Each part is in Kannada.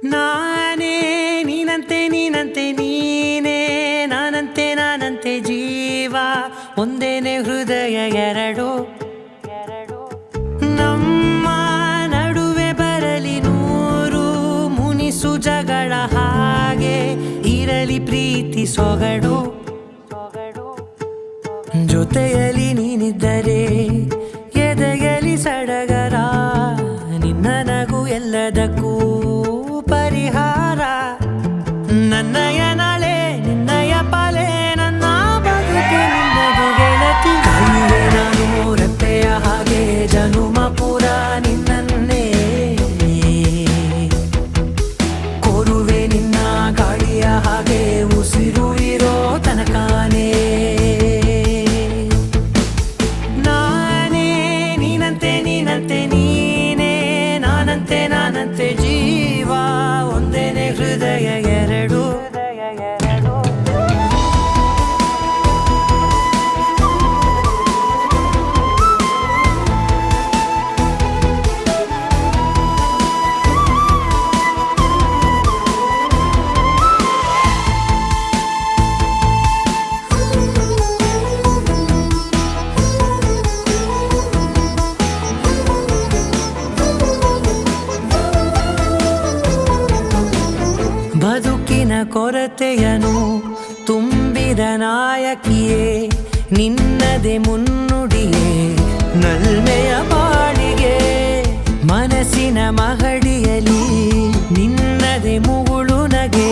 ನಾನೇ ನೀನಂತೆ ನೀನಂತೆ ನೀನೇ ನಾನಂತೆ ನಾನಂತೆ ಜೀವ ಒಂದೇನೆ ಹೃದಯ ಎರಡು ನಮ್ಮ ನಡುವೆ ಬರಲಿ ನೂರು ಮುನಿಸು ಜಗಳ ಹಾಗೆ ಇರಲಿ ಪ್ರೀತಿ ಸೊಗಡು ಜೊತೆಯಲ್ಲಿ ನೀನಿದ್ದರೆ ಎದೆಯಲಿ ಸಡಗರ ನಿನ್ನ ನಗು ಎಲ್ಲದಕ್ಕೂ ಪರಿಹಾರ ನನ್ನಯ ನಾಳೆ ನಿನ್ನಯ ಪಾಲೆ ನನ್ನ ಬದುಕೆ ನಿನ್ನದು ಗೆಳತಿ ಕಾಯುವೆ ನಾನು ರೆಪ್ಪೆಯ ಹಾಗೆ ಜನುಮ ಪುರ ನಿನ್ನನ್ನೇ ಕೋರುವೆ ನಿನ್ನ ಗಾಳಿಯ ಹಾಗೆ ಉಸಿರು ಇರೋ ತನಕಾನೇ ನಾನೇ ನೀನಂತೆ ನೀನಂತೆ ನೀನೇ ನಾನಂತೆ ನಾನಂತೆ ಜೀವ ಒಂದೇನೆ ಹೃದಯ ಎರಡು ಬದುಕಿನ ಕೊರತೆಯನು ತುಂಬಿದ ನಾಯಕಿಯೇ ನಿನ್ನದೆ ಮುನ್ನುಡಿಯೇ ನಲ್ಮೆಯ ಬಾಳಿಗೆ ಮನಸ್ಸಿನ ಮಹಡಿಯಲಿ ನಿನ್ನದೆ ಮುಗುಳು ನಗೆ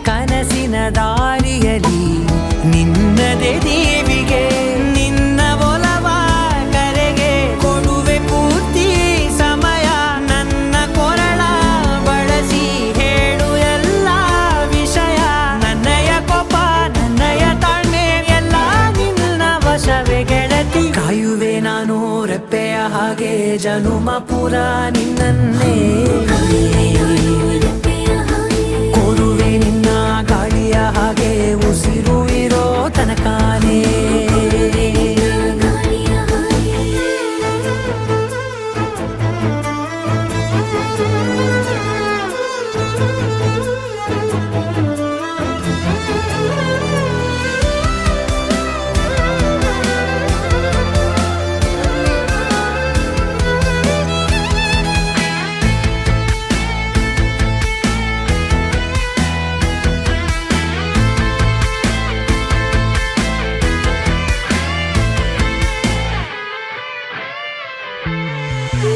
ಕನಸಿನ ದಾರಿಯಲಿ ನಿನ್ನದೆ ದೇವಿಗೆ ನಿನ್ನ ಒಲವ ಕರೆಗೆ ಕೊಡುವೆ ಪೂರ್ತಿ ಸಮಯ ನನ್ನ ಕೊರಳ ಬಳಸಿ ಹೇಳು ಎಲ್ಲ ವಿಷಯ ನನ್ನಯ ಕೋಪ ನನ್ನಯ ತಾಳ್ಮೆ ಎಲ್ಲ ನಿನ್ನ ವಶವೇ ಗೆಳತಿ ಕಾಯುವೆ ನಾನು ರೆಪ್ಪೆಯ ಹಾಗೆ ಜನುಮ ಪುರ ನಿನ್ನನ್ನೇ ಕೋರುವೆ ನಿನ್ನ ಗಾಳಿಯ ಹಾಗೆ ಉಸಿರು ಇರೋ ತನಕಾನೇ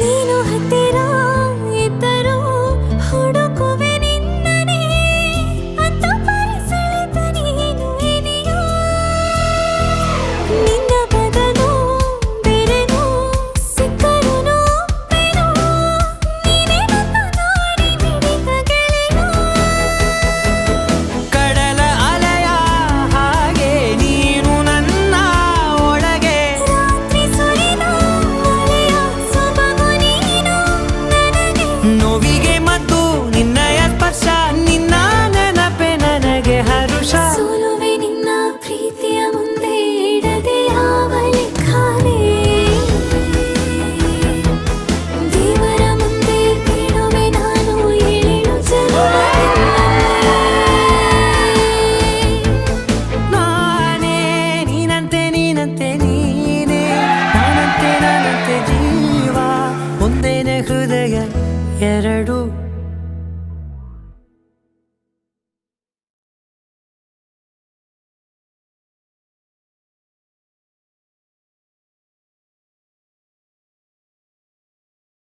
ನೀನು ಹತ್ತಿರ ಇದ್ದರೂ ಹುಡುಕುವೆ ನಿನ್ನನೇ ಅಂತ ಪರಿಸೆಳೆತ ನೀನು ಇದೆಯೋ ನಿನ್ನ ಬದಲು ಬೇರೆನೋ ಸಿಕ್ಕರೂ ನೋವೆನೋ ನೀನೇ ನನ್ನ ನಾಡಿ ಮಿಡಿತ ಗೆಳೆಯೋ ಕಡಲ ಅಲೆಯ ಹಾಗೆ ನೀನು ನನ್ನ ಒಳಗೆ ರಾತ್ರಿ ಸುರಿದ ಮಳೆಯ ಸೊಬಗು ನೀನು ನನಗೆ ನೋವಿಗೆ ಮತ್ತು ನಿನ್ನಯ ಸ್ಪರ್ಶ ನಿನ್ನ ನೆನಪೆ ನನಗೆ ಹರುಷ ಸೋಲುವೆ ನಿನ್ನ ಪ್ರೀತಿಯ ಮುಂದೆ ಇಡದೆ ಯಾವ ಲೆಕ್ಕನೇ ದೇವರ ಮುಂದೆ ಬೇಡುವೆ ನಾನು ಏಳು ನಾನೇ ನೀನಂತೆ ನೀನಂತೆ ನೀನೇ ನಾನಂತೆ ನಾನಂತೆ ಜೀವ ಒಂದೇನೆ ಹೃದಯ ಎರಡು